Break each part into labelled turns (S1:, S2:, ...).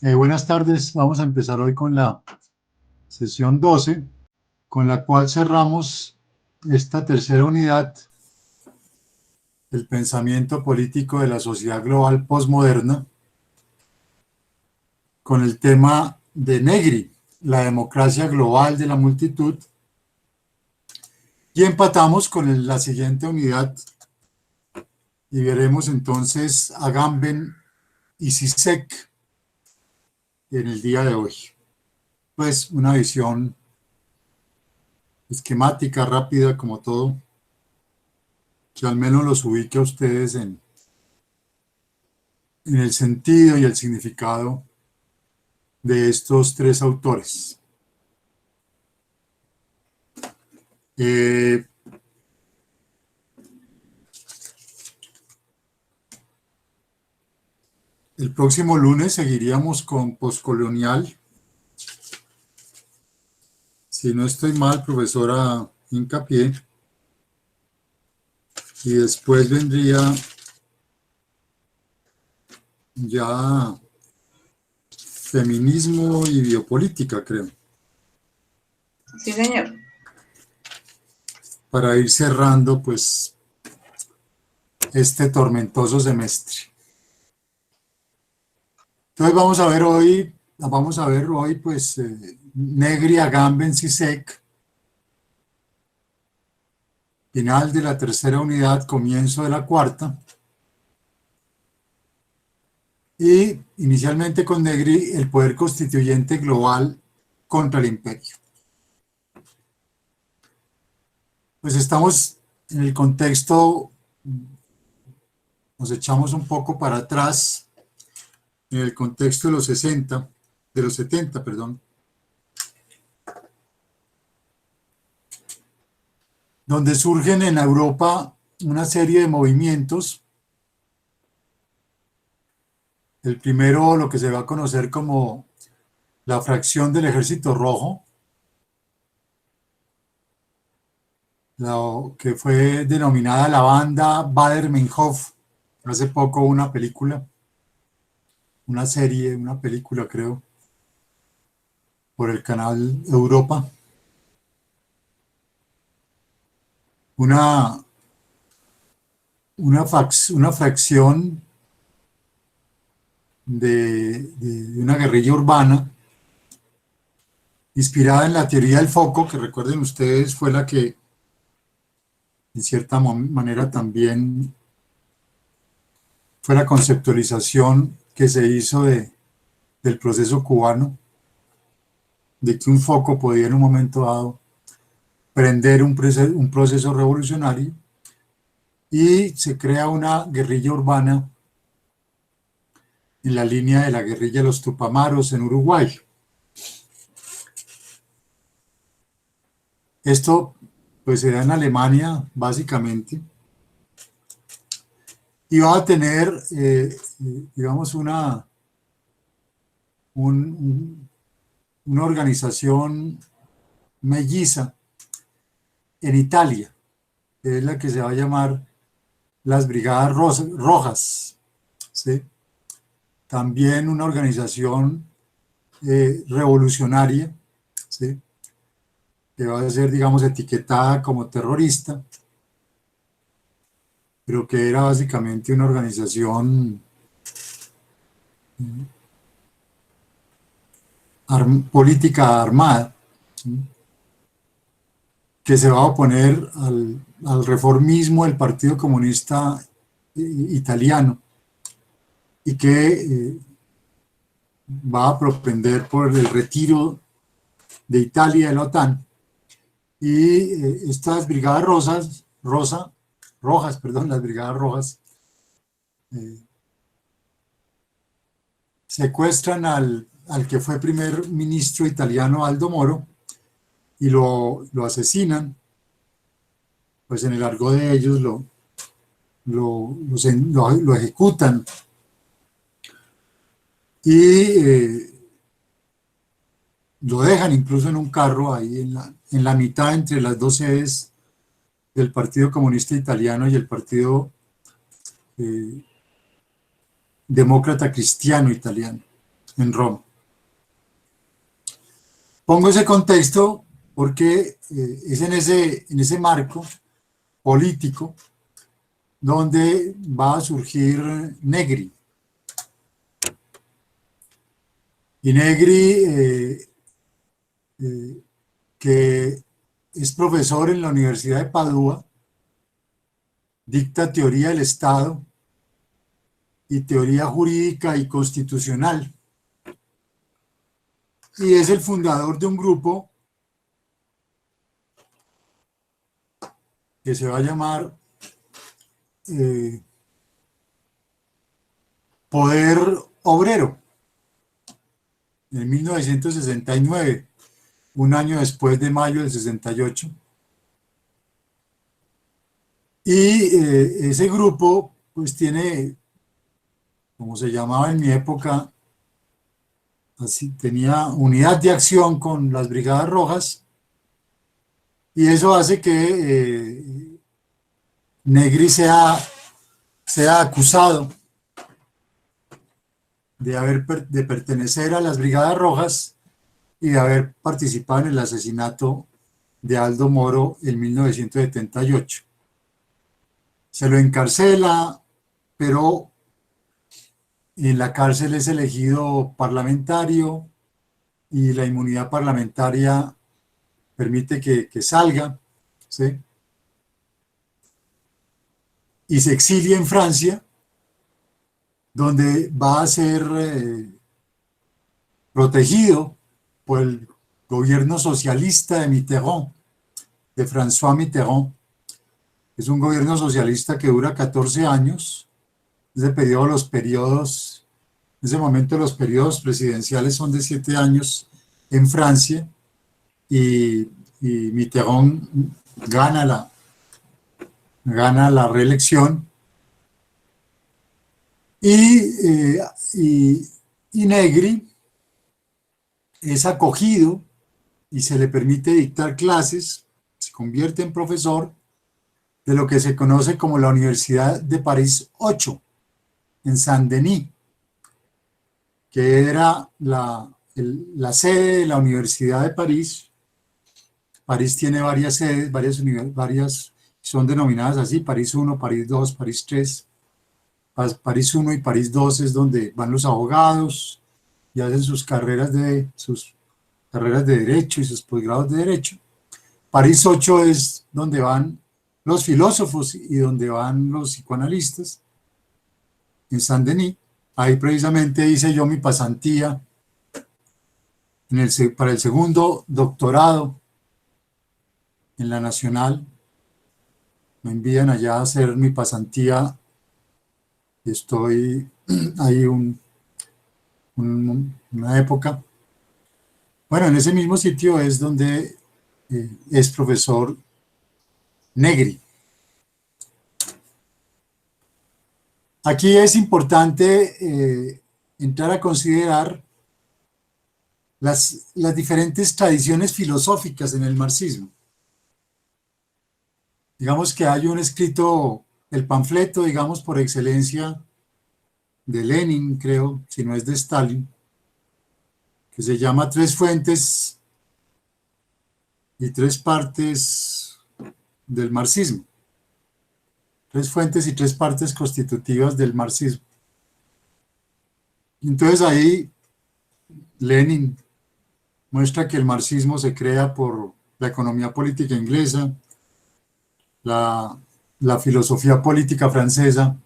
S1: Buenas tardes, vamos a empezar hoy con la sesión 12, con la cual cerramos esta tercera unidad, el pensamiento político de la sociedad global postmoderna, con el tema de Negri, la democracia global de la multitud, y empatamos con la siguiente unidad y veremos entonces a Agamben y Zizek en el día de hoy. Pues una visión esquemática, rápida, como todo, que al menos los ubique a ustedes en el sentido y el significado de estos tres autores. Eh, el próximo lunes seguiríamos con Postcolonial. Si no estoy mal, profesora Hincapié. Y después vendría ya feminismo y biopolítica, creo,
S2: Sí, señor.
S1: para ir cerrando pues este tormentoso semestre. Entonces vamos a ver hoy pues Negri, Agamben, Zizek, final de la tercera unidad, comienzo de la cuarta. Y inicialmente con Negri, el poder constituyente global contra el imperio. Pues estamos en el contexto, nos echamos un poco para atrás, en el contexto de los 70, perdón, donde surgen en Europa una serie de movimientos. El primero, lo que se va a conocer como la fracción del Ejército Rojo, que fue denominada la banda Baader-Meinhof. Hace poco una película, una serie, una película creo, por el canal Europa. Una fracción de una guerrilla urbana inspirada en la teoría del foco, que recuerden ustedes fue la que en cierta manera también fue la conceptualización que se hizo del proceso cubano, de que un foco podía en un momento dado prender un proceso revolucionario, y se crea una guerrilla urbana en la línea de la guerrilla de los Tupamaros en Uruguay. Esto pues se da en Alemania básicamente, y va a tener digamos una organización melliza en Italia, que es la que se va a llamar las Brigadas Rojas, ¿sí? También una organización revolucionaria, ¿sí? Que va a ser, digamos, etiquetada como terrorista, pero que era básicamente una organización política armada, ¿sí? Que se va a oponer al reformismo del Partido Comunista Italiano, y que va a propender por el retiro de Italia de la OTAN. Y estas brigadas las brigadas rojas, secuestran al que fue primer ministro italiano Aldo Moro y lo asesinan. Pues en el argot de ellos lo ejecutan. Y lo dejan incluso en un carro ahí en la mitad entre las dos sedes del Partido Comunista Italiano y el Partido Demócrata Cristiano Italiano. en Roma. Pongo ese contexto porque es en ese marco político donde va a surgir Negri. Y Negri, que es profesor en la Universidad de Padua, dicta teoría del Estado y teoría jurídica y constitucional. Y es el fundador de un grupo que se va a llamar Poder Obrero, en 1969, un año después de mayo del 68. Y ese grupo pues tiene, como se llamaba en mi época, así, tenía unidad de acción con las Brigadas Rojas, y eso hace que Negri sea acusado de pertenecer a las Brigadas Rojas y de haber participado en el asesinato de Aldo Moro en 1978. Se lo encarcela, pero en la cárcel es elegido parlamentario y la inmunidad parlamentaria permite que salga, ¿sí? Y se exilia en Francia, donde va a ser protegido por el gobierno socialista de Mitterrand, de François Mitterrand. Es un gobierno socialista que dura 14 años. En ese momento los periodos presidenciales son de 7 años en Francia, y Mitterrand gana la reelección, y Negri es acogido y se le permite dictar clases, se convierte en profesor de lo que se conoce como la Universidad de París 8, en Saint-Denis, que era la sede de la Universidad de París. París tiene varias sedes, varias son denominadas así: París 1, París 2, París 3. París 1 y París 2 es donde van los abogados y hacen sus carreras de derecho y sus posgrados de derecho. París 8 es donde van los filósofos y donde van los psicoanalistas, en Saint-Denis. Ahí precisamente hice yo mi pasantía para el segundo doctorado en la Nacional. Me envían allá a hacer mi pasantía y estoy ahí una época. Bueno, en ese mismo sitio es donde es profesor Negri. Aquí es importante entrar a considerar las diferentes tradiciones filosóficas en el marxismo. Digamos que hay un escrito, el panfleto, digamos, por excelencia de Lenin, creo, si no es de Stalin, que se llama Tres fuentes y tres partes del marxismo. Tres fuentes y tres partes constitutivas del marxismo. Entonces ahí Lenin muestra que el marxismo se crea por la economía política inglesa, la filosofía política francesa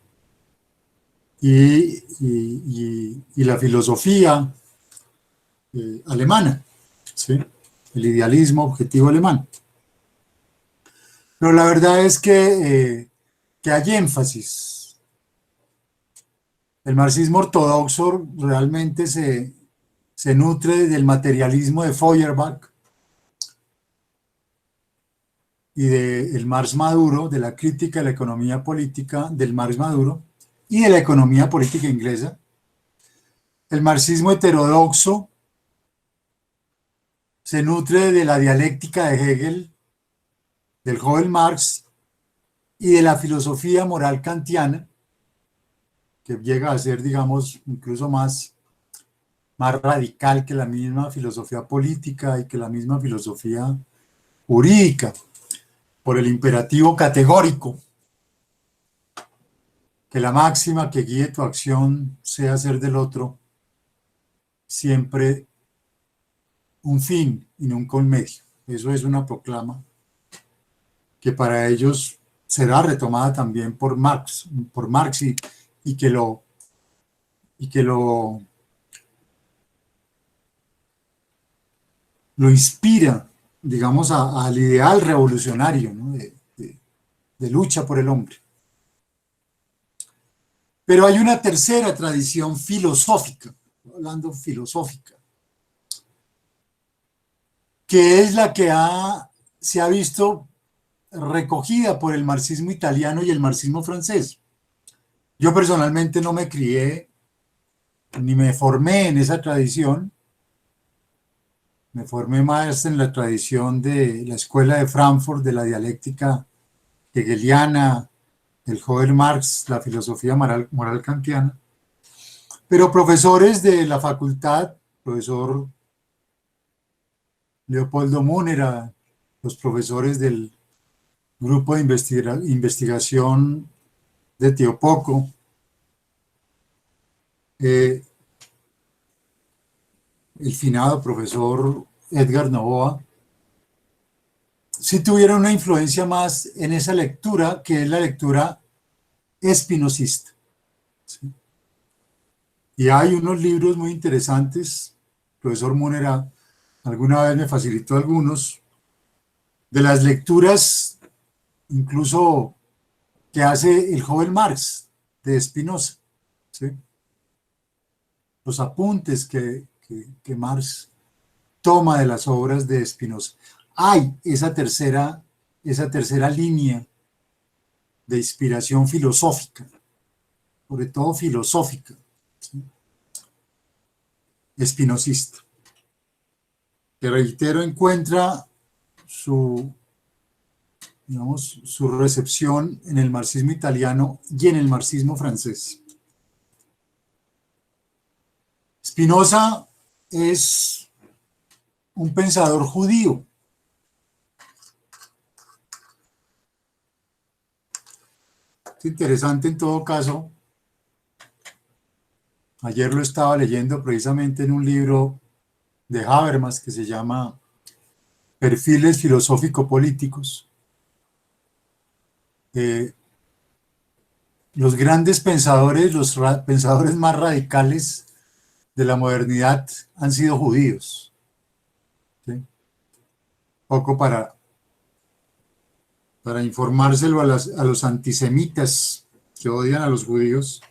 S1: y la filosofía alemana, ¿sí? El idealismo objetivo alemán. Pero la verdad es que hay énfasis. El marxismo ortodoxo realmente se nutre del materialismo de Feuerbach y del Marx Maduro, de la crítica de la economía política del Marx Maduro y de la economía política inglesa. El marxismo heterodoxo se nutre de la dialéctica de Hegel, del joven Marx y de la filosofía moral kantiana, que llega a ser, digamos, incluso más más radical que la misma filosofía política y que la misma filosofía jurídica, por el imperativo categórico, que la máxima que guíe tu acción sea hacer del otro siempre un fin y nunca un medio. Eso es una proclama que para ellos será retomada también por Marx y que lo inspira, digamos, al ideal revolucionario, ¿no? de lucha por el hombre. Pero hay una tercera tradición filosófica, hablando filosófica, que es la que se ha visto recogida por el marxismo italiano y el marxismo francés. Yo personalmente no me crié ni me formé en esa tradición, me formé más en la tradición de la escuela de Frankfurt, de la dialéctica hegeliana, del joven Marx, la filosofía moral kantiana, pero profesores de la facultad, profesor Leopoldo Múnera, los profesores del grupo de investigación de Teopoco, el finado profesor Edgar Novoa, sí tuvieron una influencia más en esa lectura, que es la lectura espinosista. ¿Sí? Y hay unos libros muy interesantes, el profesor Múnera alguna vez me facilitó algunos, de las lecturas incluso que hace el joven Marx de Spinoza, ¿sí? Los apuntes que Marx toma de las obras de Spinoza. Hay esa tercera línea de inspiración filosófica, sobre todo filosófica, ¿sí? Espinosista, que reitero, encuentra su recepción en el marxismo italiano y en el marxismo francés. Spinoza es un pensador judío. Es interesante en todo caso. Ayer lo estaba leyendo precisamente en un libro de Habermas que se llama Perfiles filosófico-políticos. Los grandes pensadores, los pensadores más radicales de la modernidad han sido judíos. ¿Sí? Poco para informárselo a los antisemitas que odian a los judíos.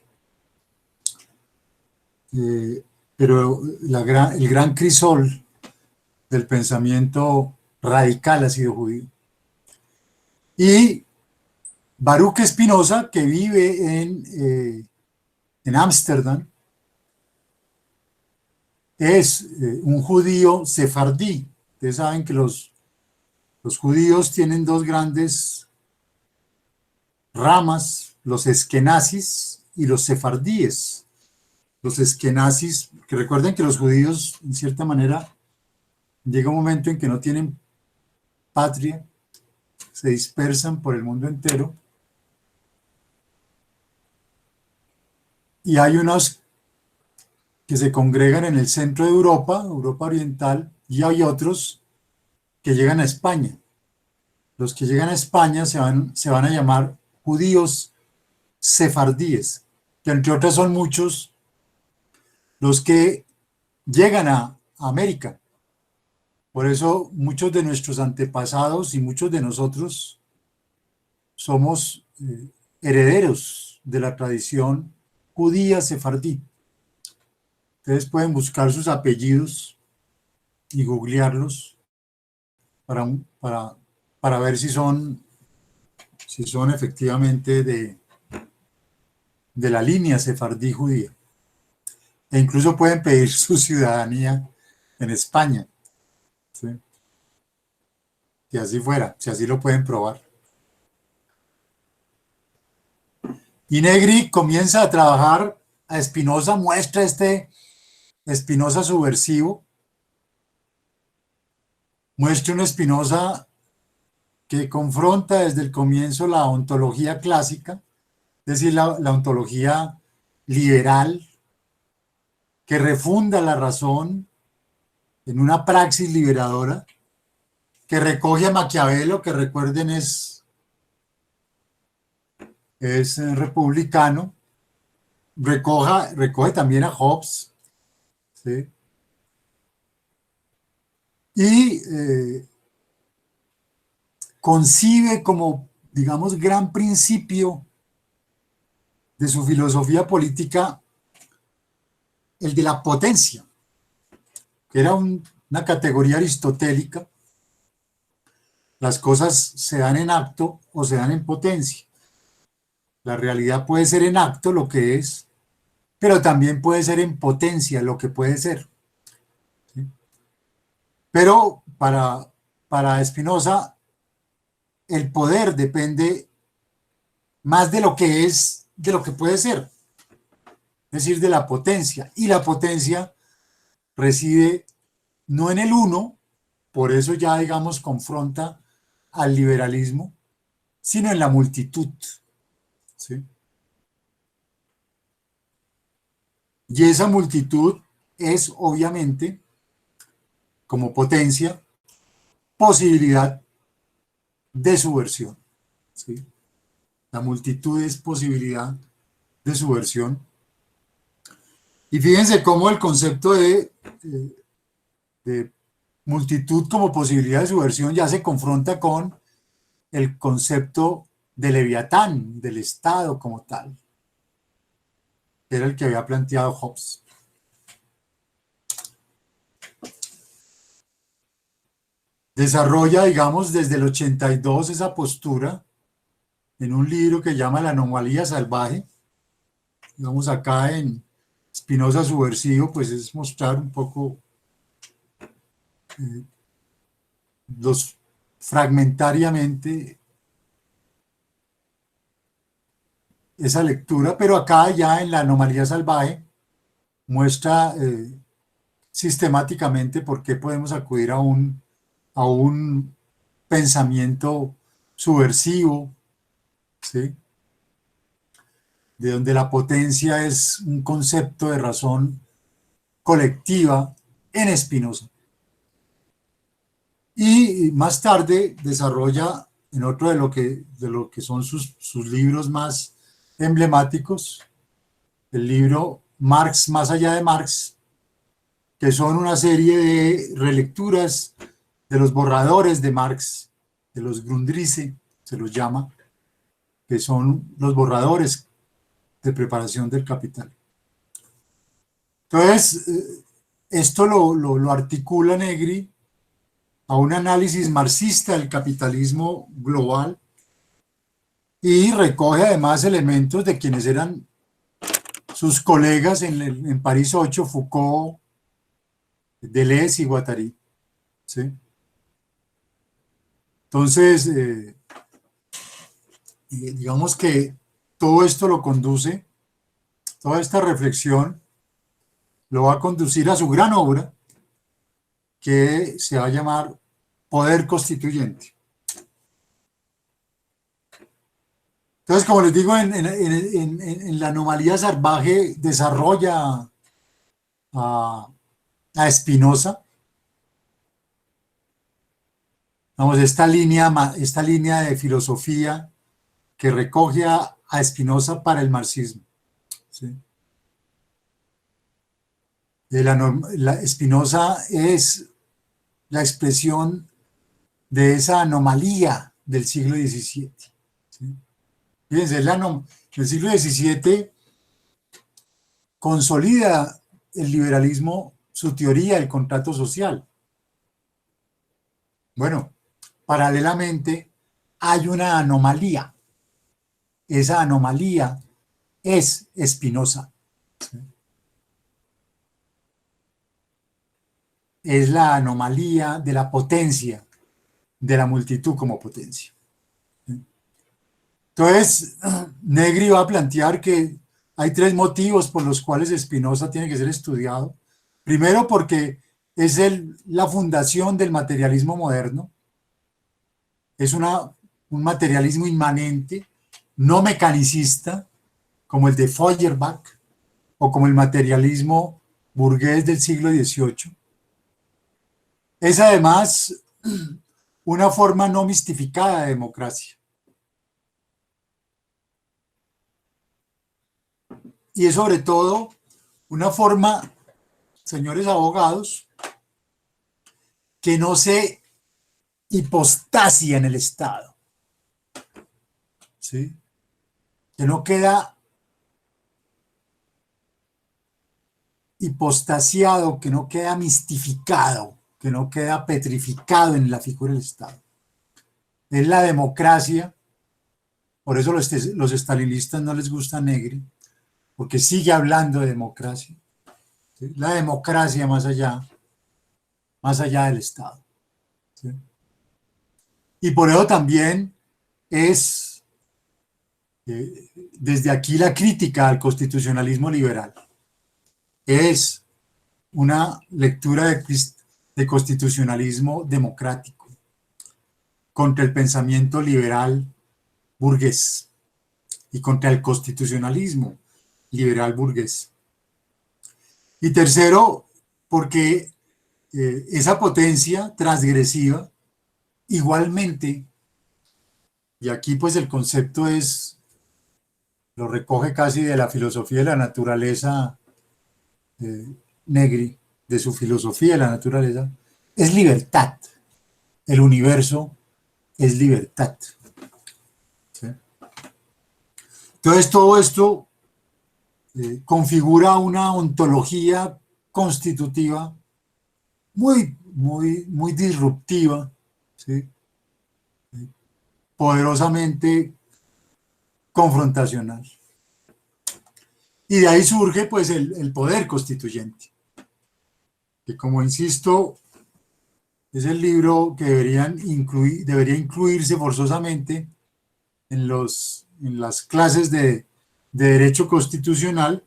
S1: Pero el gran crisol del pensamiento radical ha sido judío. Y Baruch Spinoza, que vive en Ámsterdam, es un judío sefardí. Ustedes saben que los judíos tienen dos grandes ramas, los eskenazis y los sefardíes. Los eskenazis, que recuerden que los judíos, en cierta manera, llega un momento en que no tienen patria, se dispersan por el mundo entero, y hay unos que se congregan en el centro de Europa Oriental, y hay otros que llegan a España. Los que llegan a España se van a llamar judíos sefardíes, que entre otras son muchos los que llegan a América. Por eso muchos de nuestros antepasados y muchos de nosotros somos herederos de la tradición judía sefardí. Ustedes pueden buscar sus apellidos y googlearlos para ver si son efectivamente de la línea sefardí judía. E incluso pueden pedir su ciudadanía en España. ¿Sí? Si así fuera, si así lo pueden probar. Y Negri comienza a trabajar, a Spinoza muestra este Spinoza subversivo, muestra un Spinoza que confronta desde el comienzo la ontología clásica, es decir, la ontología liberal, que refunda la razón en una praxis liberadora, que recoge a Maquiavelo, que recuerden es republicano, recoge también a Hobbes, ¿sí? Y concibe como, digamos, gran principio de su filosofía política el de la potencia, que era una categoría aristotélica. Las cosas se dan en acto o se dan en potencia. La realidad puede ser en acto lo que es, pero también puede ser en potencia lo que puede ser. ¿Sí? Pero para Spinoza, el poder depende más de lo que es, de lo que puede ser, es decir, de la potencia. Y la potencia reside no en el uno, por eso ya, digamos, confronta al liberalismo, sino en la multitud. ¿Sí? Y esa multitud es, obviamente, como potencia, posibilidad de subversión. ¿Sí? La multitud es posibilidad de subversión. Y fíjense cómo el concepto de multitud como posibilidad de subversión ya se confronta con el concepto de Leviatán, del Estado como tal, que era el que había planteado Hobbes. Desarrolla, digamos, desde el 82 esa postura en un libro que llama La anomalía salvaje. Digamos, acá en Spinoza subversivo, pues es mostrar un poco los fragmentariamente esa lectura, pero acá ya en La anomalía salvaje muestra sistemáticamente por qué podemos acudir a un pensamiento subversivo, ¿sí? De donde la potencia es un concepto de razón colectiva en Spinoza. Y más tarde desarrolla en otro de lo que son sus libros más emblemáticos, el libro Marx más allá de Marx, que son una serie de relecturas de los borradores de Marx, de los Grundrisse, se los llama, que son los borradores de preparación del Capital. Entonces, esto lo articula Negri a un análisis marxista del capitalismo global y recoge además elementos de quienes eran sus colegas en París 8, Foucault, Deleuze y Guattari. ¿Sí? Entonces, digamos que todo esto lo conduce, toda esta reflexión lo va a conducir a su gran obra, que se va a llamar Poder Constituyente. Entonces, como les digo, en la anomalía salvaje desarrolla a Spinoza, vamos, esta línea de filosofía que recoge a Spinoza para el marxismo. ¿Sí? Spinoza es la expresión de esa anomalía del siglo XVII. ¿Sí? Fíjense, el siglo XVII consolida el liberalismo, su teoría del contrato social. Bueno, paralelamente hay una anomalía. Esa anomalía es Spinoza. ¿Sí? Es la anomalía de la potencia, de la multitud como potencia. Entonces, Negri va a plantear que hay tres motivos por los cuales Spinoza tiene que ser estudiado. Primero porque es la fundación del materialismo moderno, es un materialismo inmanente, no mecanicista, como el de Feuerbach o como el materialismo burgués del siglo XVIII. Es además una forma no mistificada de democracia. Y es sobre todo una forma, señores abogados, que no se hipostasia en el Estado, ¿sí? Que no queda hipostasiado, que no queda mistificado, que no queda petrificado en la figura del Estado. Es la democracia, por eso los estalinistas no les gusta Negri, porque sigue hablando de democracia, ¿sí? La democracia más allá del Estado, ¿sí? Y por eso también es desde aquí la crítica al constitucionalismo liberal. Es una lectura de constitucionalismo democrático contra el pensamiento liberal burgués y contra el constitucionalismo liberal burgués. Y tercero, porque esa potencia transgresiva igualmente, y aquí pues el concepto lo recoge casi de la filosofía de la naturaleza Negri, de su filosofía de la naturaleza, es libertad. El universo es libertad. ¿Sí? Entonces todo esto configura una ontología constitutiva muy disruptiva, ¿sí? Poderosamente confrontacional. Y de ahí surge pues el poder constituyente, que como insisto, es el libro que debería incluirse forzosamente en las clases de derecho constitucional,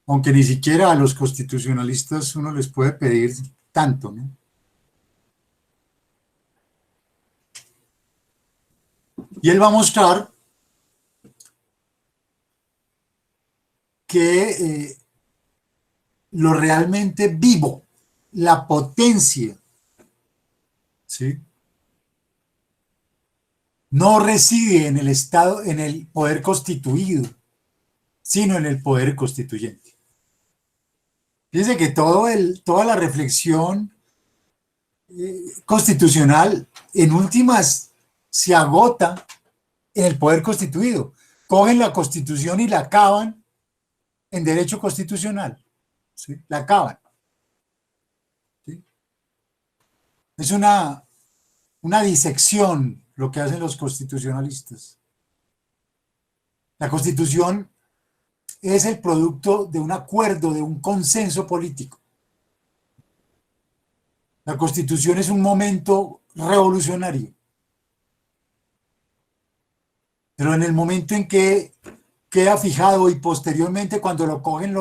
S1: aunque ni siquiera a los constitucionalistas uno les puede pedir tanto, ¿no? Y él va a mostrar que lo realmente vivo, la potencia, ¿sí?, no reside en el Estado, en el poder constituido, sino en el poder constituyente. Fíjense que toda la reflexión constitucional, en últimas, se agota en el poder constituido. Cogen la Constitución y la acaban en derecho constitucional, ¿sí? La acaban, ¿sí? Es una disección lo que hacen los constitucionalistas. La Constitución es el producto de un acuerdo, de un consenso político. La Constitución es un momento revolucionario. Pero en el momento en que queda fijado y posteriormente cuando lo cogen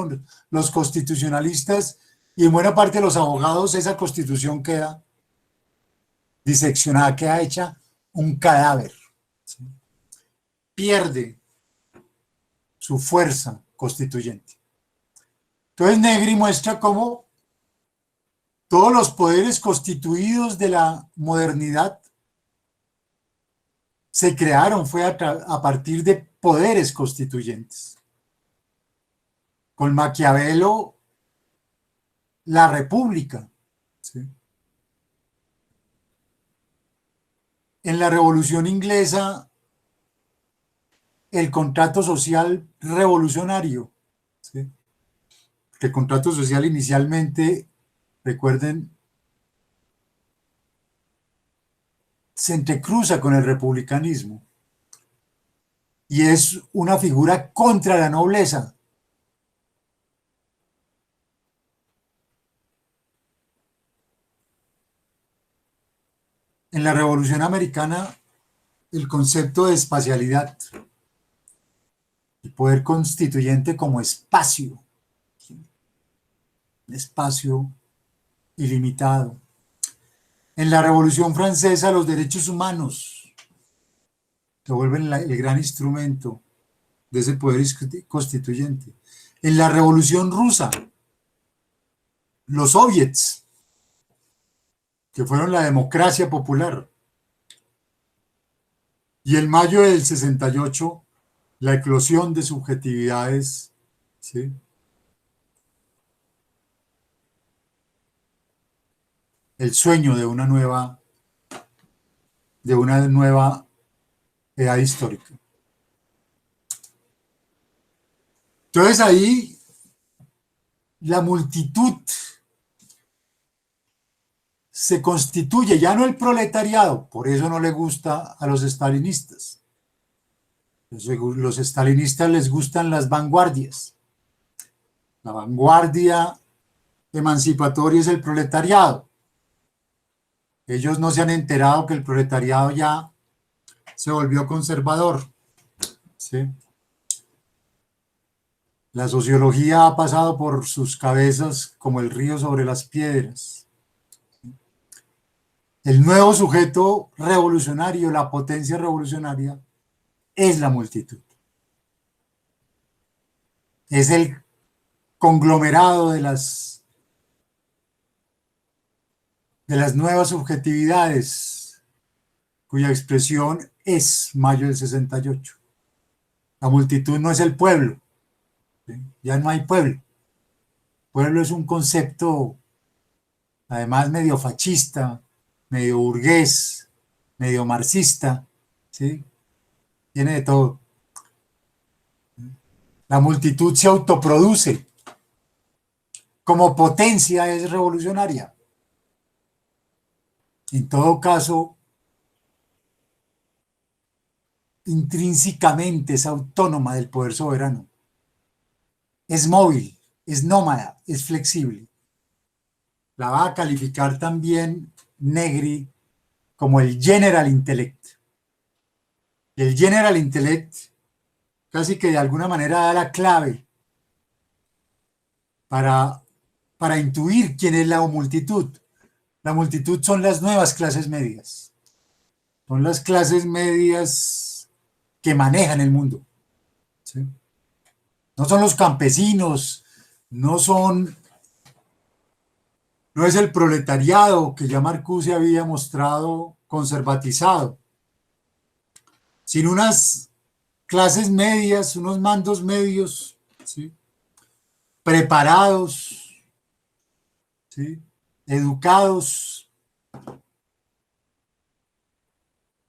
S1: los constitucionalistas y en buena parte los abogados, esa Constitución queda diseccionada, queda hecha un cadáver, ¿sí? Pierde su fuerza constituyente. Entonces Negri muestra cómo todos los poderes constituidos de la modernidad se crearon, fue a partir de poderes constituyentes. Con Maquiavelo, la República, ¿sí? En la Revolución Inglesa, el contrato social revolucionario, ¿sí? El contrato social inicialmente, recuerden, se entrecruza con el republicanismo y es una figura contra la nobleza. En la Revolución Americana, el concepto de espacialidad, el poder constituyente como espacio, ¿sí?, un espacio ilimitado. En la Revolución Francesa, los derechos humanos se vuelven el gran instrumento de ese poder constituyente. En la Revolución Rusa, los soviets, que fueron la democracia popular. Y en mayo del 68, la eclosión de subjetividades, ¿sí? El sueño de una nueva edad histórica. Entonces ahí la multitud se constituye, ya no el proletariado, por eso no le gusta a los estalinistas. Los estalinistas les gustan las vanguardias. La vanguardia emancipatoria es el proletariado. Ellos no se han enterado que el proletariado ya se volvió conservador, ¿sí? La sociología ha pasado por sus cabezas como el río sobre las piedras. El nuevo sujeto revolucionario, la potencia revolucionaria, es la multitud. Es el conglomerado de las nuevas subjetividades, cuya expresión es mayo del 68. La multitud no es el pueblo, ¿sí? Ya no hay pueblo. Pueblo es un concepto, además, medio fascista, medio burgués, medio marxista, ¿sí? Tiene de todo. La multitud se autoproduce. Como potencia es revolucionaria. En todo caso, intrínsecamente es autónoma del poder soberano. Es móvil, es nómada, es flexible. La va a calificar también Negri como el general intellect. Y el general intellect casi que de alguna manera da la clave para intuir quién es la multitud. La multitud son las nuevas clases medias. Son las clases medias que manejan el mundo, ¿sí? No son los campesinos, no es el proletariado que ya Marcuse había mostrado conservatizado, sino unas clases medias, unos mandos medios, ¿sí? Preparados, ¿sí? Educados,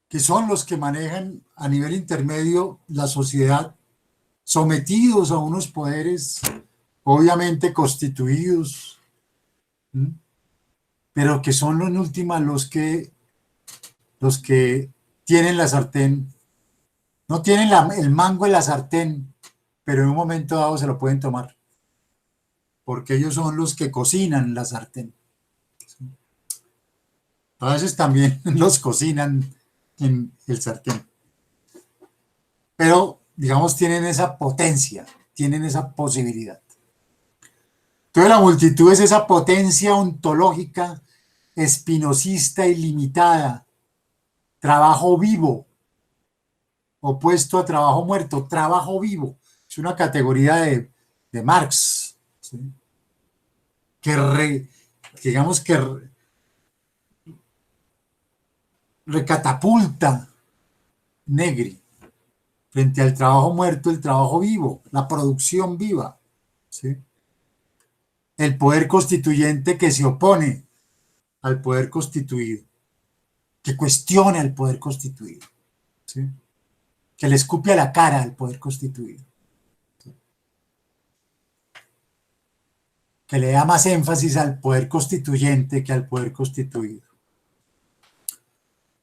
S1: que son los que manejan a nivel intermedio la sociedad, sometidos a unos poderes obviamente constituidos, ¿sí? Pero que son en última los que tienen la sartén, no tienen el mango en la sartén, pero en un momento dado se lo pueden tomar, porque ellos son los que cocinan la sartén. A veces también los cocinan en el sartén, pero digamos tienen esa potencia, tienen esa posibilidad. Entonces la multitud es esa potencia ontológica, espinosista ilimitada, trabajo vivo, opuesto a trabajo muerto, trabajo vivo. Es una categoría de Marx, ¿sí? que recatapulta Negri frente al trabajo muerto, el trabajo vivo, la producción viva, ¿sí? El poder constituyente que se opone al poder constituido, que cuestiona al poder constituido, ¿sí? Que le escupe a la cara al poder constituido, ¿sí? Que le da más énfasis al poder constituyente que al poder constituido.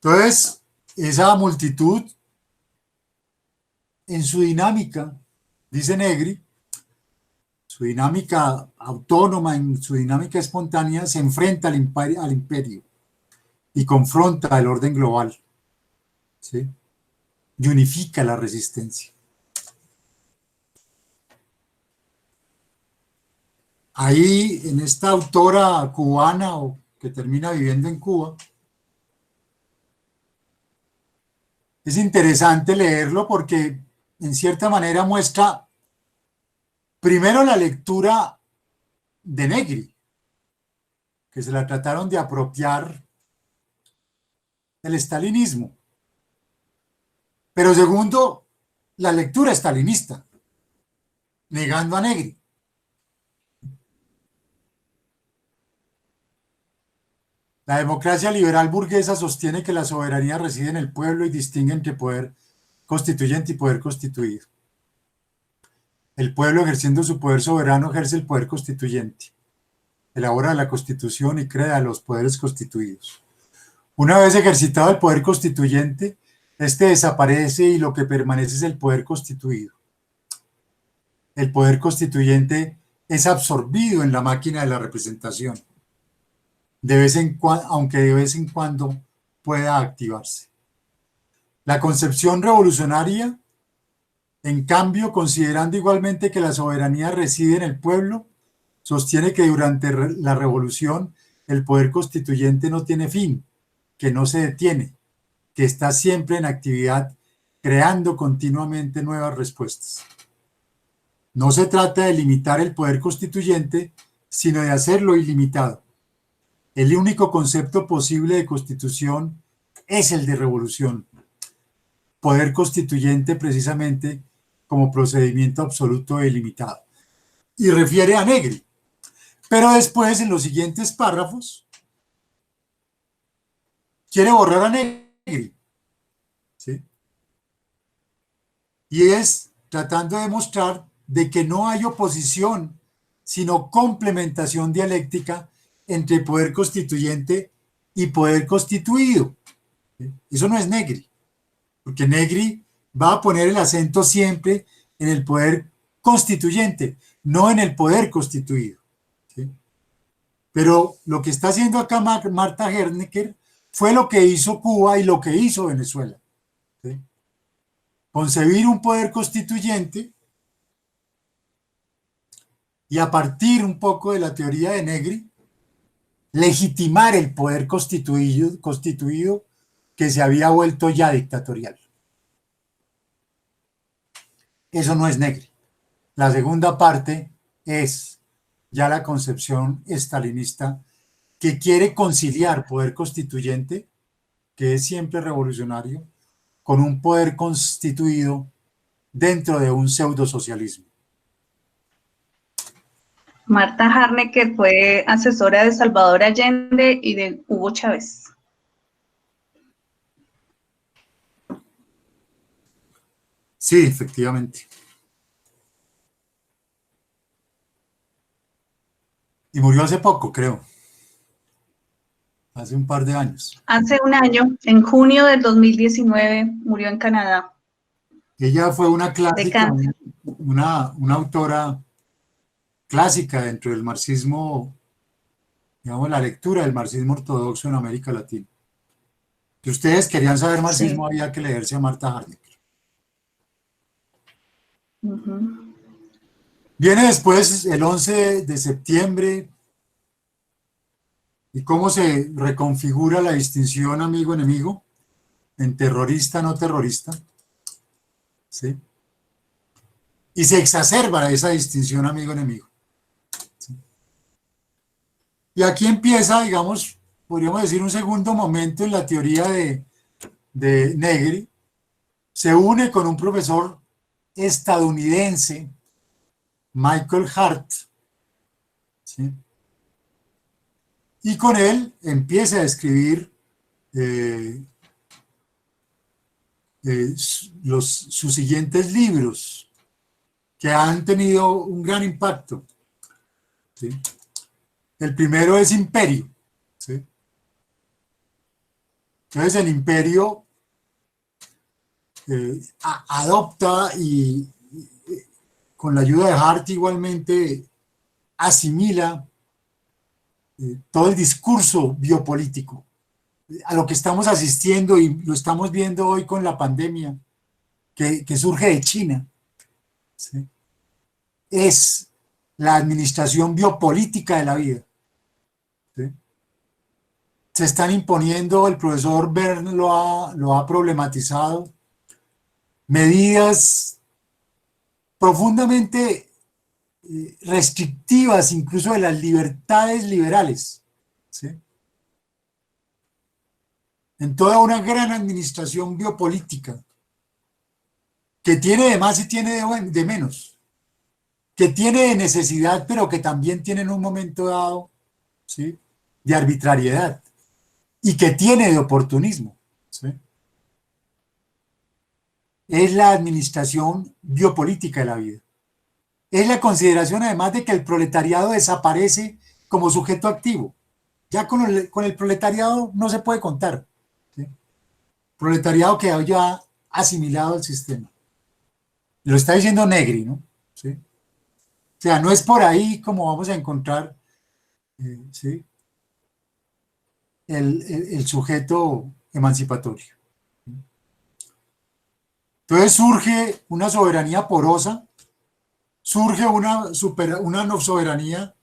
S1: Entonces, esa multitud, en su dinámica, dice Negri, su dinámica autónoma, en su dinámica espontánea, se enfrenta al imperio y confronta el orden global, ¿sí? Y unifica la resistencia. ahí en esta autora cubana o que termina viviendo en Cuba, es interesante leerlo porque en cierta manera muestra primero la lectura de Negri, que se la trataron de apropiar del estalinismo, pero segundo, la lectura estalinista, negando a Negri. La democracia liberal burguesa sostiene que la soberanía reside en el pueblo y distingue entre poder constituyente y poder constituido. El pueblo, ejerciendo su poder soberano, ejerce el poder constituyente. Elabora la Constitución y crea los poderes constituidos. Una vez ejercitado el poder constituyente, este desaparece y lo que permanece es el poder constituido. El poder constituyente es absorbido en la máquina de la representación, aunque de vez en cuando pueda activarse. La concepción revolucionaria, en cambio, considerando igualmente que la soberanía reside en el pueblo, sostiene que durante la revolución el poder constituyente no tiene fin, que no se detiene, que está siempre en actividad, creando continuamente nuevas respuestas. No se trata de limitar el poder constituyente, sino de hacerlo ilimitado. El único concepto posible de constitución es el de revolución. Poder constituyente precisamente como procedimiento absoluto e ilimitado. Y refiere a Negri. Pero después, en los siguientes párrafos, quiere borrar a Negri. ¿Sí? Y es tratando de demostrar de que no hay oposición, sino complementación dialéctica entre poder constituyente y poder constituido. Eso no es Negri, porque Negri va a poner el acento siempre en el poder constituyente, no en el poder constituido. ¿Sí? Pero lo que está haciendo acá Marta Hernecker fue lo que hizo Cuba y lo que hizo Venezuela. ¿Sí? Concebir un poder constituyente y a partir un poco de la teoría de Negri, legitimar el poder constituido que se había vuelto ya dictatorial. Eso no es Negri. La segunda parte es ya la concepción estalinista que quiere conciliar poder constituyente, que es siempre revolucionario, con un poder constituido dentro de un pseudosocialismo.
S2: Marta Harnecker fue asesora de Salvador Allende y de Hugo Chávez.
S1: Sí, efectivamente. Y murió hace poco, creo. Hace un par de años.
S2: Hace un año, en junio del 2019, murió en Canadá.
S1: Ella fue una
S2: De
S1: clásica,
S2: cáncer.
S1: una autora clásica dentro del marxismo, digamos, la lectura del marxismo ortodoxo en América Latina. Si ustedes querían saber marxismo,
S2: Sí.
S1: había que leerse a Marta Harnecker. Viene después el 11 de septiembre y cómo se reconfigura la distinción amigo-enemigo en terrorista-no terrorista. ¿Sí? Y se exacerba esa distinción amigo-enemigo. ¿Sí? Y aquí empieza, digamos, podríamos decir un segundo momento en la teoría de Negri. Se une con un profesor estadounidense, Michael Hart, ¿sí? Y con él empieza a escribir sus siguientes libros, que han tenido un gran impacto. ¿Sí? El primero es Imperio. ¿Sí? Entonces el Imperio adopta y con la ayuda de Hart igualmente asimila todo el discurso biopolítico a lo que estamos asistiendo y lo estamos viendo hoy con la pandemia que surge de China. ¿Sí? Es la administración biopolítica de la vida. ¿Sí? Se están imponiendo, el profesor Bern lo ha problematizado, medidas profundamente restrictivas incluso de las libertades liberales, ¿sí? En toda una gran administración biopolítica, que tiene de más y tiene de menos, que tiene de necesidad, pero que también tiene en un momento dado, ¿sí?, de arbitrariedad, y que tiene de oportunismo, ¿sí? Es la administración biopolítica de la vida. Es la consideración además de que el proletariado desaparece como sujeto activo. Ya con el proletariado no se puede contar, ¿sí? Proletariado quedó ya asimilado al sistema. Lo está diciendo Negri, ¿no? ¿Sí? O sea, no es por ahí como vamos a encontrar, ¿sí?, el sujeto emancipatorio. Entonces surge una soberanía porosa, surge una soberanía.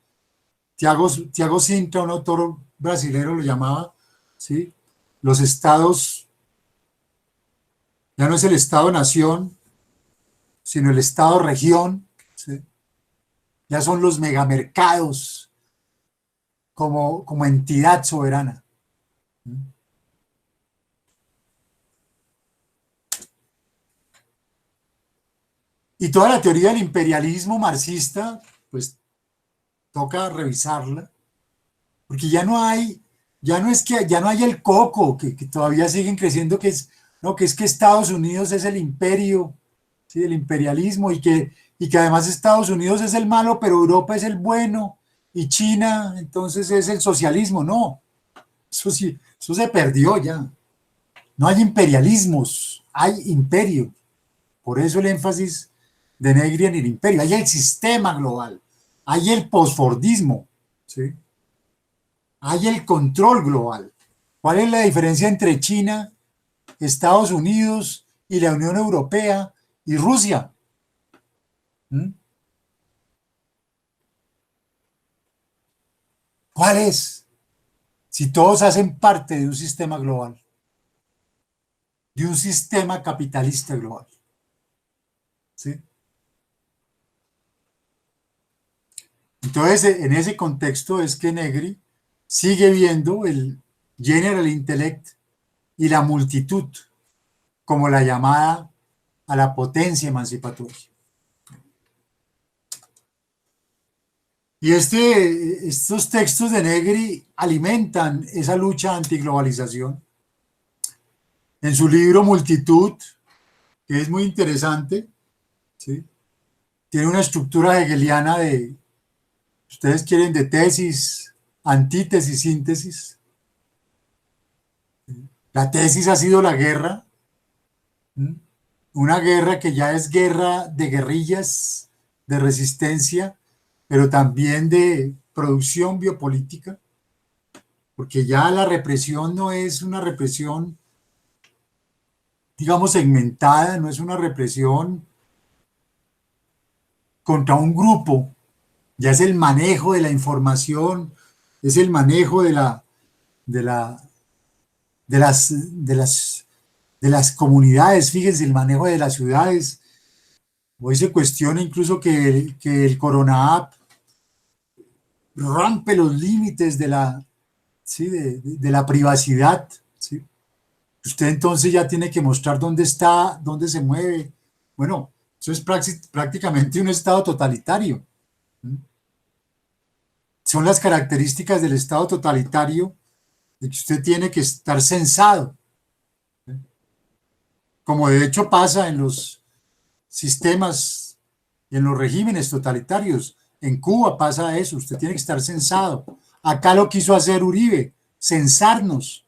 S1: Tiago Sintra, un autor brasilero, lo llamaba, ¿sí?, los estados, ya no es el estado-nación, sino el estado-región, ¿sí? Ya son los megamercados como entidad soberana. Y toda la teoría del imperialismo marxista, pues toca revisarla, porque ya no hay el coco, que todavía siguen creciendo, que es que Estados Unidos es el imperio, ¿sí?, el imperialismo, y que además Estados Unidos es el malo, pero Europa es el bueno, y China entonces es el socialismo. No, eso sí, eso se perdió ya. No hay imperialismos, hay imperio. Por eso el énfasis de Negri en el imperio. Hay el sistema global, hay el posfordismo, ¿sí?, hay el control global. ¿Cuál es la diferencia entre China, Estados Unidos y la Unión Europea y Rusia? ¿Cuál es? Si todos hacen parte de un sistema global, de un sistema capitalista global, ¿sí? Entonces, en ese contexto es que Negri sigue viendo el general intellect y la multitud como la llamada a la potencia emancipatoria. Y estos textos de Negri alimentan esa lucha antiglobalización. En su libro Multitud, que es muy interesante, ¿sí?, tiene una estructura hegeliana de, ustedes quieren, de tesis, antítesis, síntesis. La tesis ha sido la guerra, una guerra que ya es guerra de guerrillas, de resistencia, pero también de producción biopolítica, porque ya la represión no es una represión, digamos, segmentada, no es una represión contra un grupo, ya es el manejo de la información, es el manejo de las comunidades, fíjense, el manejo de las ciudades. Hoy se cuestiona incluso que el Corona App rompe los límites ¿sí?, de la privacidad, ¿sí? Usted entonces ya tiene que mostrar dónde está, dónde se mueve. Bueno, eso es prácticamente un estado totalitario. Son las características del estado totalitario, de que usted tiene que estar censado, como de hecho pasa en los sistemas y en los regímenes totalitarios. En Cuba pasa eso, usted tiene que estar censado. Acá lo quiso hacer Uribe, censarnos,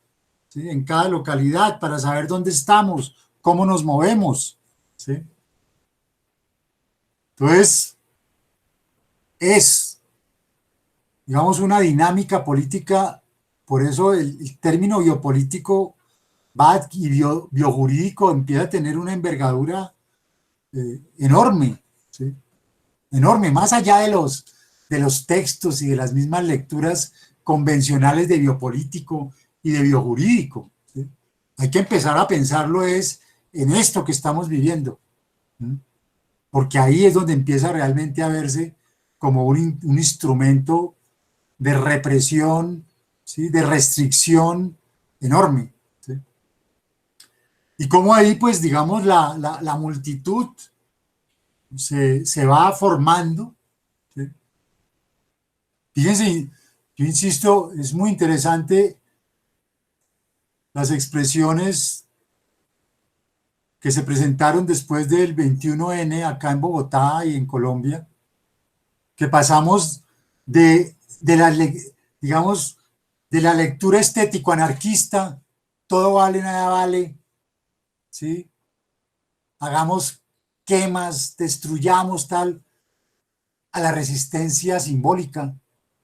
S1: ¿sí?, en cada localidad para saber dónde estamos, cómo nos movemos, ¿sí? Entonces, es, digamos, una dinámica política. Por eso el término biopolítico y biojurídico empieza a tener una envergadura enorme, ¿sí?, enorme, más allá de los textos y de las mismas lecturas convencionales de biopolítico y de biojurídico. ¿Sí? Hay que empezar a pensarlo es en esto que estamos viviendo, ¿sí? Porque ahí es donde empieza realmente a verse como un instrumento de represión, ¿sí? De restricción enorme. ¿Sí? Y como ahí, pues, digamos, la multitud se va formando. ¿Sí? Fíjense, yo insisto, es muy interesante las expresiones que se presentaron después del 21N acá en Bogotá y en Colombia, que pasamos de la, digamos, de la lectura estético-anarquista, todo vale, nada vale, ¿sí? Hagamos quemas, destruyamos tal, a la resistencia simbólica,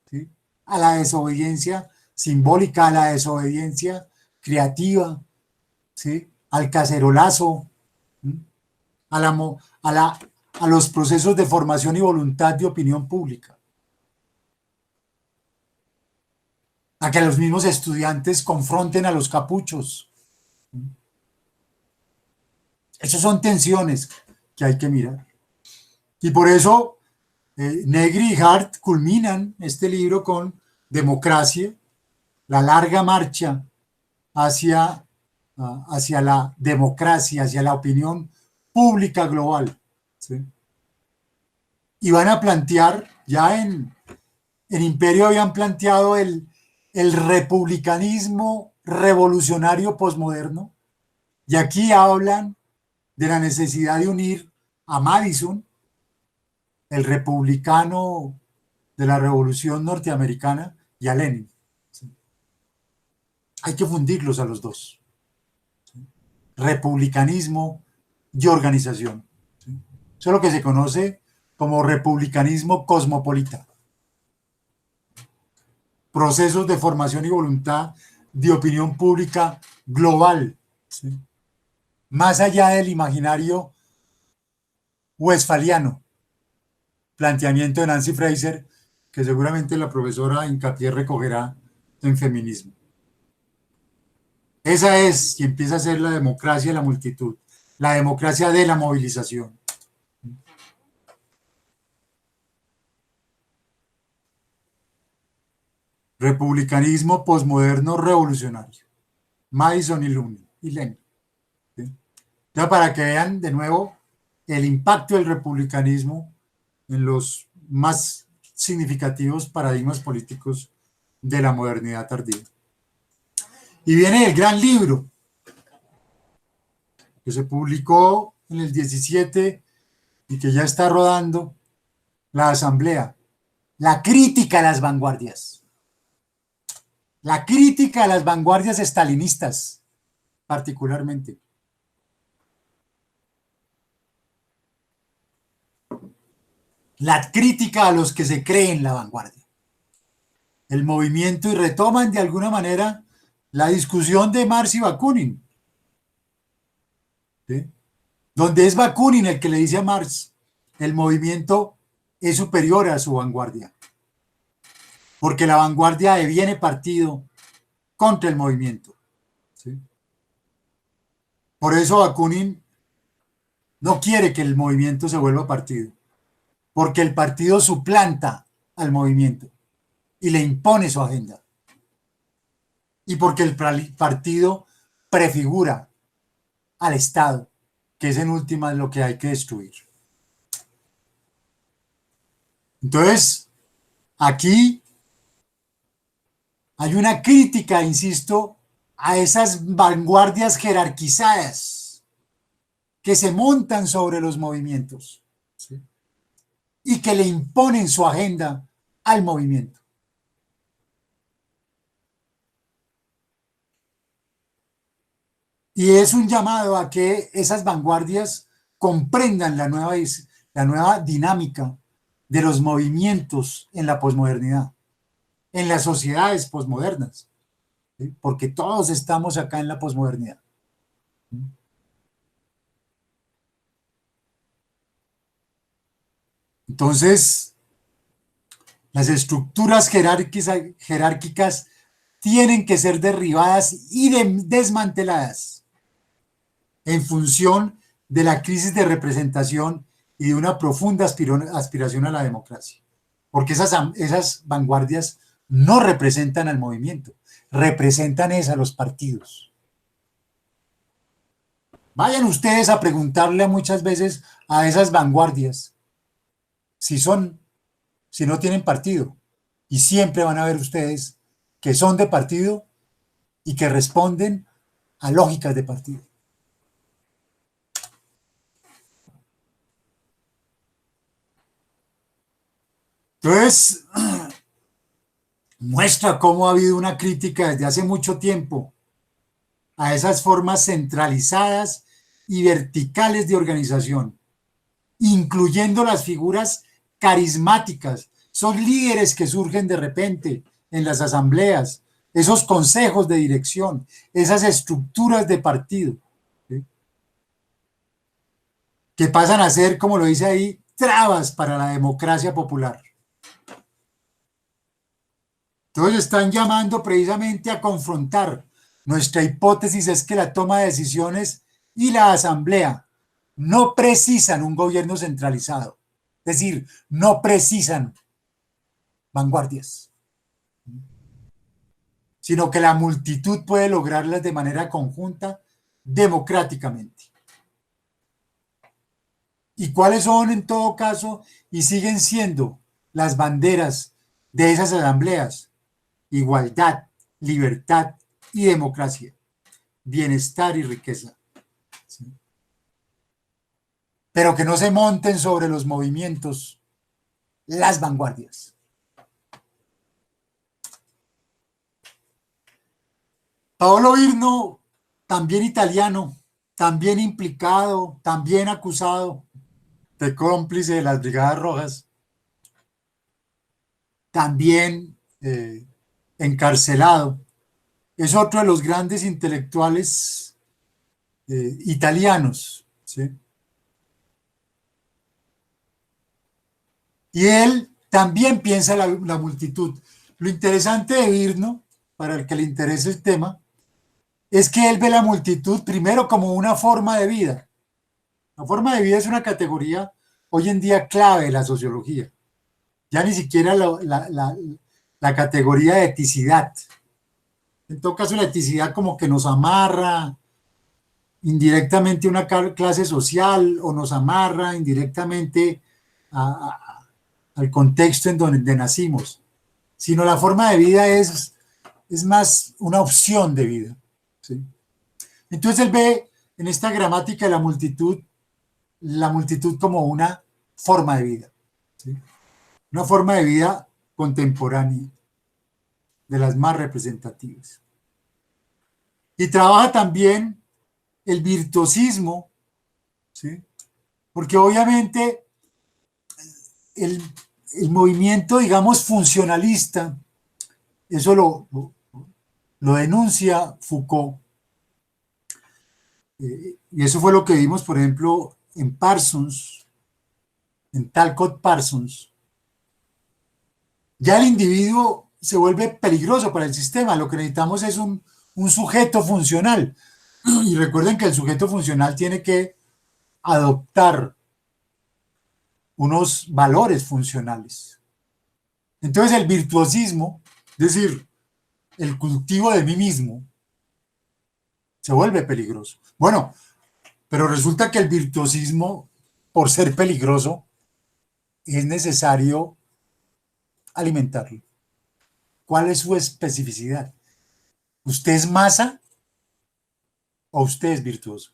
S1: ¿sí? A la desobediencia simbólica, a la desobediencia creativa, ¿sí? Al cacerolazo, ¿sí? a, la, a los procesos de formación y voluntad de opinión pública, a que los mismos estudiantes confronten a los capuchos. Esas son tensiones que hay que mirar. Y por eso Negri y Hart culminan este libro con Democracia, la larga marcha hacia, hacia la democracia, hacia la opinión pública global. ¿Sí? Y van a plantear, ya en Imperio habían planteado el republicanismo revolucionario posmoderno, y aquí hablan de la necesidad de unir a Madison, el republicano de la Revolución Norteamericana, y a Lenin. ¿Sí? Hay que fundirlos a los dos. ¿Sí? Republicanismo y organización. ¿Sí? Eso es lo que se conoce como republicanismo cosmopolita. Procesos de formación y voluntad de opinión pública global, ¿sí? Más allá del imaginario westfaliano, planteamiento de Nancy Fraser, que seguramente la profesora Incapié recogerá en feminismo. Esa es, y empieza a ser la democracia de la multitud, la democracia de la movilización. Republicanismo posmoderno revolucionario. Madison y Lenin. ¿Sí? Ya para que vean de nuevo el impacto del republicanismo en los más significativos paradigmas políticos de la modernidad tardía. Y viene el gran libro, que se publicó en el 17 y que ya está rodando, La Asamblea, la crítica a las vanguardias. La crítica a las vanguardias estalinistas, particularmente. La crítica a los que se creen la vanguardia. El movimiento, y retoman de alguna manera la discusión de Marx y Bakunin, ¿sí? Donde es Bakunin el que le dice a Marx, el movimiento es superior a su vanguardia, porque la vanguardia deviene partido contra el movimiento. ¿Sí? Por eso Bakunin no quiere que el movimiento se vuelva partido, porque el partido suplanta al movimiento y le impone su agenda. Y porque el partido prefigura al Estado, que es en última lo que hay que destruir. Entonces, aquí hay una crítica, insisto, a esas vanguardias jerarquizadas que se montan sobre los movimientos, ¿sí? Y que le imponen su agenda al movimiento. Y es un llamado a que esas vanguardias comprendan la nueva dinámica de los movimientos en la posmodernidad, en las sociedades posmodernas, ¿sí? Porque todos estamos acá en la posmodernidad. Entonces, Las estructuras jerárquicas tienen que ser derribadas y desmanteladas en función de la crisis de representación y de una profunda aspiración a la democracia. Porque esas vanguardias no representan al movimiento, representan a los partidos. Vayan ustedes a preguntarle muchas veces a esas vanguardias si no tienen partido. Y siempre van a ver ustedes que son de partido y que responden a lógicas de partido. Entonces, muestra cómo ha habido una crítica desde hace mucho tiempo a esas formas centralizadas y verticales de organización, incluyendo las figuras carismáticas, esos líderes que surgen de repente en las asambleas, esos consejos de dirección, esas estructuras de partido, ¿sí?, que pasan a ser, como lo dice ahí, trabas para la democracia popular. Entonces están llamando precisamente a confrontar. Nuestra hipótesis es que la toma de decisiones y la asamblea no precisan un gobierno centralizado, es decir, no precisan vanguardias, sino que la multitud puede lograrlas de manera conjunta, democráticamente. ¿Y cuáles son en todo caso y siguen siendo las banderas de esas asambleas? Igualdad, libertad y democracia, bienestar y riqueza. ¿Sí? Pero que no se monten sobre los movimientos las vanguardias. Paolo Virno, también italiano, también implicado, también acusado de cómplice de las Brigadas Rojas, también encarcelado, es otro de los grandes intelectuales italianos, ¿sí? Y él también piensa la multitud. Lo interesante de Virno, para el que le interese el tema, es que él ve la multitud primero como una forma de vida. La forma de vida es una categoría hoy en día clave de la sociología. Ya ni siquiera la categoría de eticidad. En todo caso, la eticidad como que nos amarra indirectamente a una clase social o nos amarra indirectamente al contexto en donde nacimos. Sino la forma de vida es más una opción de vida, ¿sí? Entonces él ve en esta gramática de la multitud como una forma de vida, ¿sí? Una forma de vida contemporánea, de las más representativas. Y trabaja también el virtuosismo, ¿sí? Porque obviamente el movimiento, digamos, funcionalista, eso lo denuncia Foucault, y eso fue lo que vimos, por ejemplo, en Parsons, en Talcott Parsons. Ya el individuo se vuelve peligroso para el sistema, lo que necesitamos es un sujeto funcional. Y recuerden que el sujeto funcional tiene que adoptar unos valores funcionales. Entonces el virtuosismo, es decir, el cultivo de mí mismo, se vuelve peligroso. Bueno, pero resulta que el virtuosismo, por ser peligroso, es necesario alimentarlo. ¿Cuál es su especificidad? ¿Usted es masa o usted es virtuoso?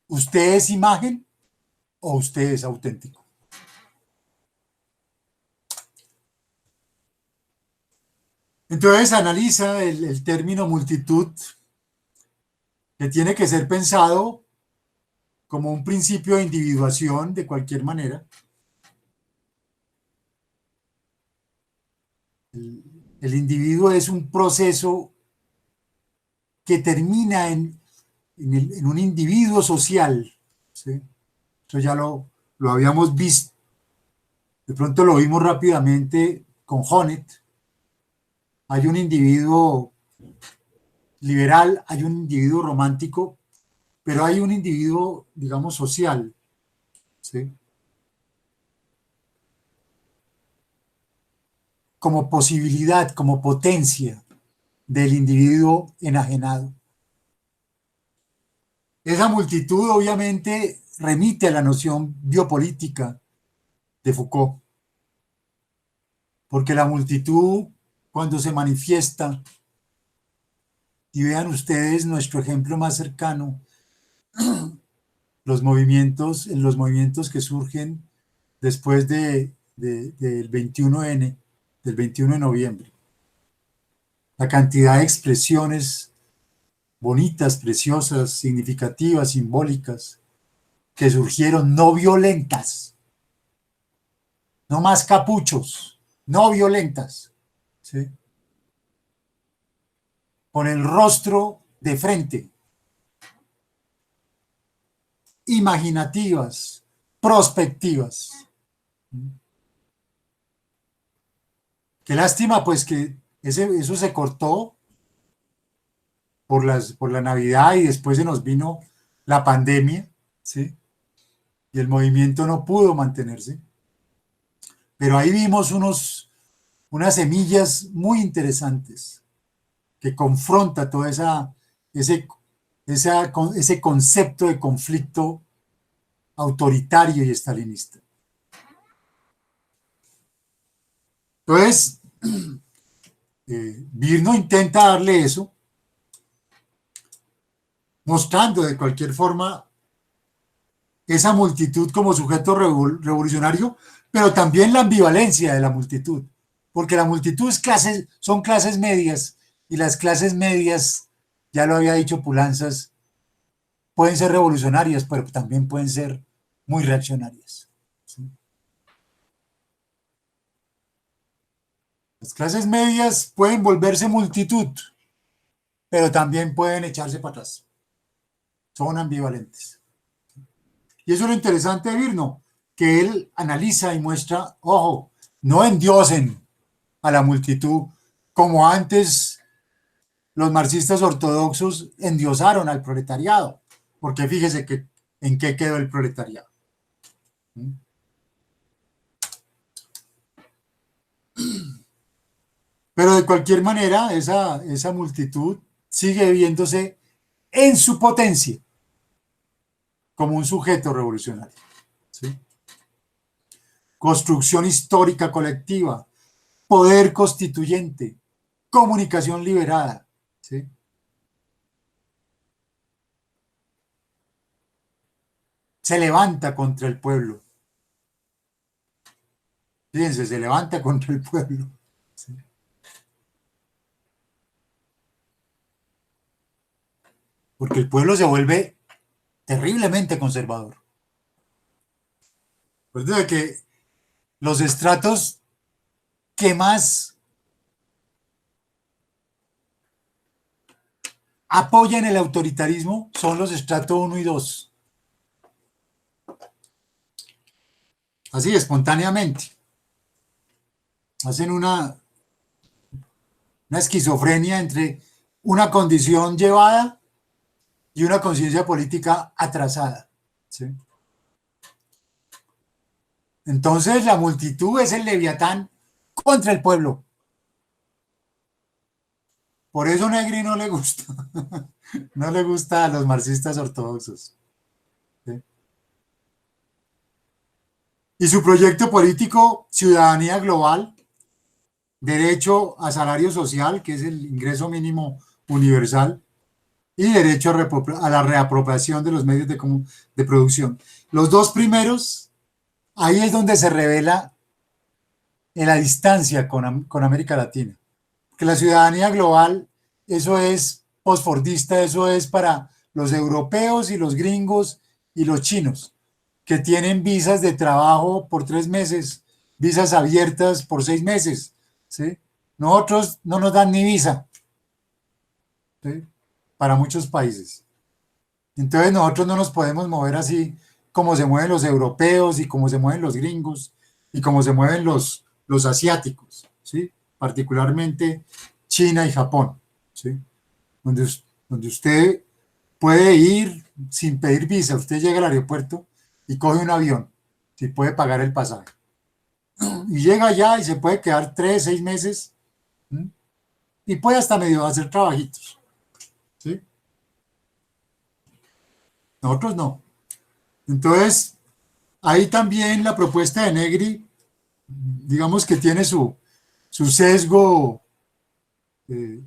S1: ¿Usted es imagen o usted es auténtico? Entonces analiza el término multitud, que tiene que ser pensado como un principio de individuación de cualquier manera. El individuo es un proceso que termina en un individuo social, ¿sí? Eso ya lo habíamos visto De pronto lo vimos rápidamente con Honneth. Hay un individuo liberal, hay un individuo romántico, pero hay un individuo, digamos, social, ¿sí? Como posibilidad, como potencia del individuo enajenado. Esa multitud obviamente remite a la noción biopolítica de Foucault, porque la multitud, cuando se manifiesta, y vean ustedes nuestro ejemplo más cercano, los movimientos que surgen después del 21N, del 21 de noviembre. La cantidad de expresiones bonitas, preciosas, significativas, simbólicas, que surgieron no violentas, no más capuchos, no violentas, ¿sí? Con el rostro de frente, imaginativas, prospectivas. Qué lástima, pues, que eso se cortó por la Navidad y después se nos vino la pandemia, ¿sí? Y el movimiento no pudo mantenerse. Pero ahí vimos unas semillas muy interesantes que confronta todo ese concepto de conflicto autoritario y estalinista. Entonces, Virno intenta darle eso, mostrando de cualquier forma esa multitud como sujeto revolucionario, pero también la ambivalencia de la multitud, porque la multitud son clases medias, y las clases medias, ya lo había dicho Pulanzas, pueden ser revolucionarias, pero también pueden ser muy reaccionarias. ¿Sí? Las clases medias pueden volverse multitud, pero también pueden echarse para atrás. Son ambivalentes. Y eso es lo interesante de Virno, que él analiza y muestra, ojo, no endiosen a la multitud como antes los marxistas ortodoxos endiosaron al proletariado, porque fíjese que en qué quedó el proletariado. Pero de cualquier manera, esa multitud sigue viéndose en su potencia como un sujeto revolucionario. ¿Sí? Construcción histórica colectiva, poder constituyente, comunicación liberada. ¿Sí? Se levanta contra el pueblo. Fíjense, se levanta contra el pueblo. ¿Sí? Porque el pueblo se vuelve terriblemente conservador. Pues de que los estratos que más apoyan el autoritarismo son los estratos 1 y 2. Así, espontáneamente. Hacen una esquizofrenia entre una condición llevada y una conciencia política atrasada. ¿Sí? Entonces la multitud es el leviatán contra el pueblo. Por eso Negri no le gusta. No le gusta a los marxistas ortodoxos. ¿Sí? Y su proyecto político, Ciudadanía Global, derecho a salario social, que es el ingreso mínimo universal, y derecho a la reapropiación de los medios de producción. Los dos primeros, ahí es donde se revela en la distancia con América Latina. Que la ciudadanía global, eso es postfordista, eso es para los europeos y los gringos y los chinos, que tienen visas de trabajo por 3 meses, visas abiertas por 6 meses. ¿Sí? Nosotros no nos dan ni visa, ¿sí? Para muchos países. Entonces nosotros no nos podemos mover así como se mueven los europeos y como se mueven los gringos y como se mueven los asiáticos, ¿sí? Particularmente China y Japón, ¿sí? Donde, donde usted puede ir sin pedir visa, usted llega al aeropuerto y coge un avión, si puede pagar el pasaje. Y llega allá y se puede quedar 3, 6 meses, ¿sí? Y puede hasta medio hacer trabajitos, ¿sí? Nosotros no. Entonces, ahí también la propuesta de Negri, digamos que tiene su sesgo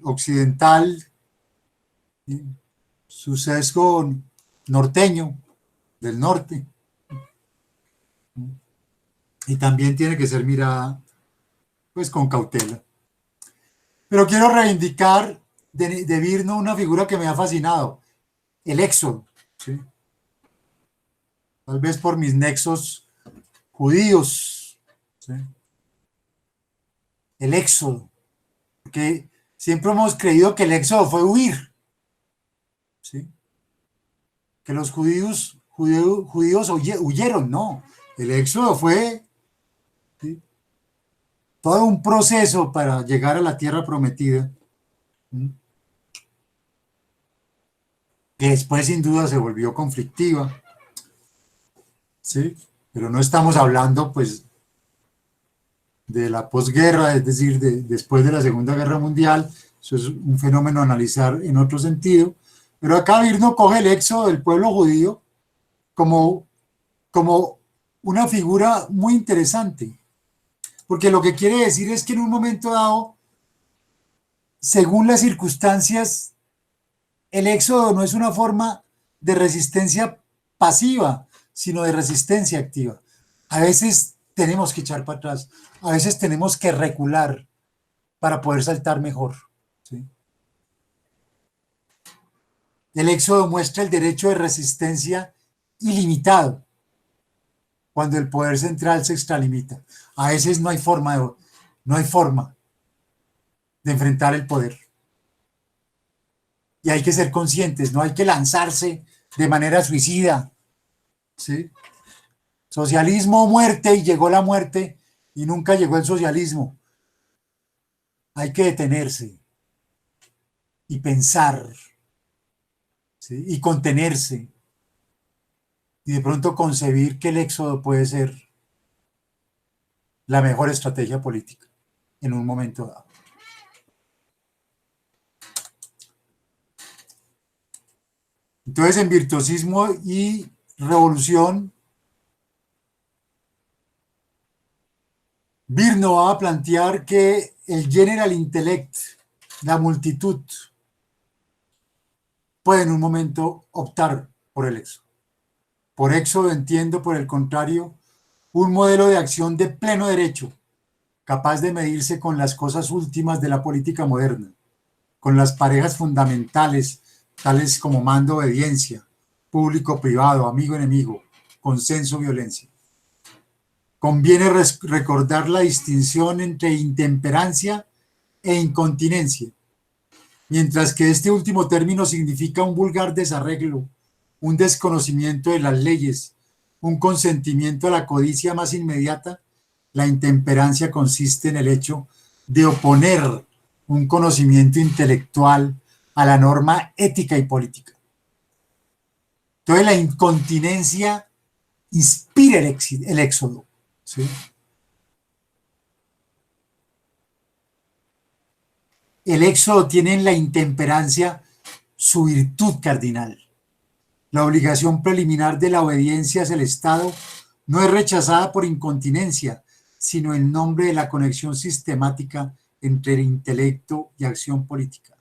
S1: occidental, ¿sí? Su sesgo norteño, del norte, y también tiene que ser mirada pues con cautela. Pero quiero reivindicar de Virno una figura que me ha fascinado, el éxodo, ¿sí? Tal vez por mis nexos judíos, ¿sí? El éxodo, porque siempre hemos creído que el éxodo fue huir, ¿sí? Que los judíos huyeron, no. El éxodo fue, ¿sí? Todo un proceso para llegar a la tierra prometida, ¿sí? Que después sin duda se volvió conflictiva, ¿sí? Pero no estamos hablando pues de la posguerra, es decir, después de la Segunda Guerra Mundial. Eso es un fenómeno a analizar en otro sentido, pero acá Virno coge el éxodo del pueblo judío como, como una figura muy interesante, porque lo que quiere decir es que en un momento dado, según las circunstancias, el éxodo no es una forma de resistencia pasiva, sino de resistencia activa. A veces tenemos que echar para atrás, a veces tenemos que recular para poder saltar mejor, ¿sí? El éxodo muestra el derecho de resistencia ilimitado cuando el poder central se extralimita. A veces no hay forma de enfrentar el poder. Y hay que ser conscientes, no hay que lanzarse de manera suicida, ¿sí? Socialismo o muerte, y llegó la muerte y nunca llegó el socialismo. Hay que detenerse y pensar, ¿sí? Y contenerse y de pronto concebir que el éxodo puede ser la mejor estrategia política en un momento dado. Entonces, en Virtuosismo y Revolución, Virno va a plantear que el general intellect, la multitud, puede en un momento optar por el éxodo. Por éxodo entiendo, por el contrario, un modelo de acción de pleno derecho, capaz de medirse con las cosas últimas de la política moderna, con las parejas fundamentales, tales como mando-obediencia, público-privado, amigo-enemigo, consenso-violencia. Conviene recordar la distinción entre intemperancia e incontinencia, mientras que este último término significa un vulgar desarreglo, un desconocimiento de las leyes, un consentimiento a la codicia más inmediata. La intemperancia consiste en el hecho de oponer un conocimiento intelectual a la norma ética y política. Entonces la incontinencia inspira el éxodo, ¿sí? El éxodo tiene en la intemperancia su virtud cardinal. La obligación preliminar de la obediencia hacia el Estado no es rechazada por incontinencia, sino en nombre de la conexión sistemática entre el intelecto y acción política.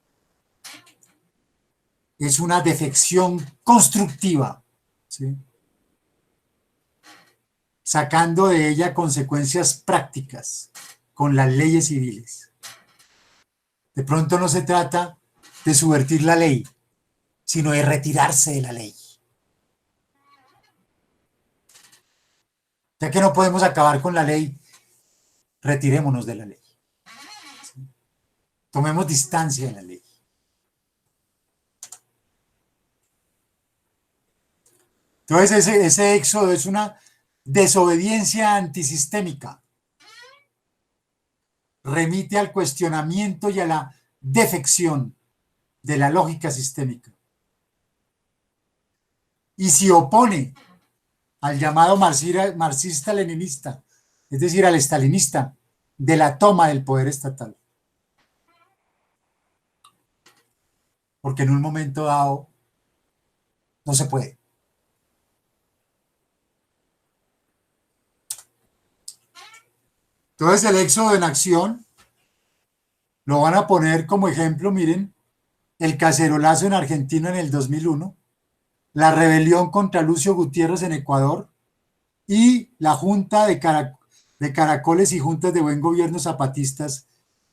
S1: Es una defección constructiva, ¿sí? Sacando de ella consecuencias prácticas con las leyes civiles. De pronto no se trata de subvertir la ley, sino de retirarse de la ley. Ya que no podemos acabar con la ley, retirémonos de la ley. ¿Sí? Tomemos distancia de la ley. Entonces ese éxodo es una desobediencia antisistémica, remite al cuestionamiento y a la defección de la lógica sistémica. Y se opone al llamado marxista-leninista, es decir, al estalinista, de la toma del poder estatal. Porque en un momento dado no se puede. Entonces el éxodo en acción lo van a poner como ejemplo, miren, el cacerolazo en Argentina en el 2001, la rebelión contra Lucio Gutiérrez en Ecuador y la junta de caracoles y juntas de buen gobierno zapatistas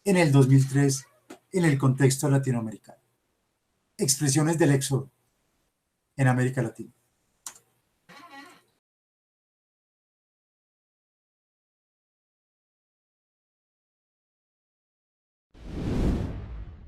S1: en el 2003 en el contexto latinoamericano. Expresiones del éxodo en América Latina.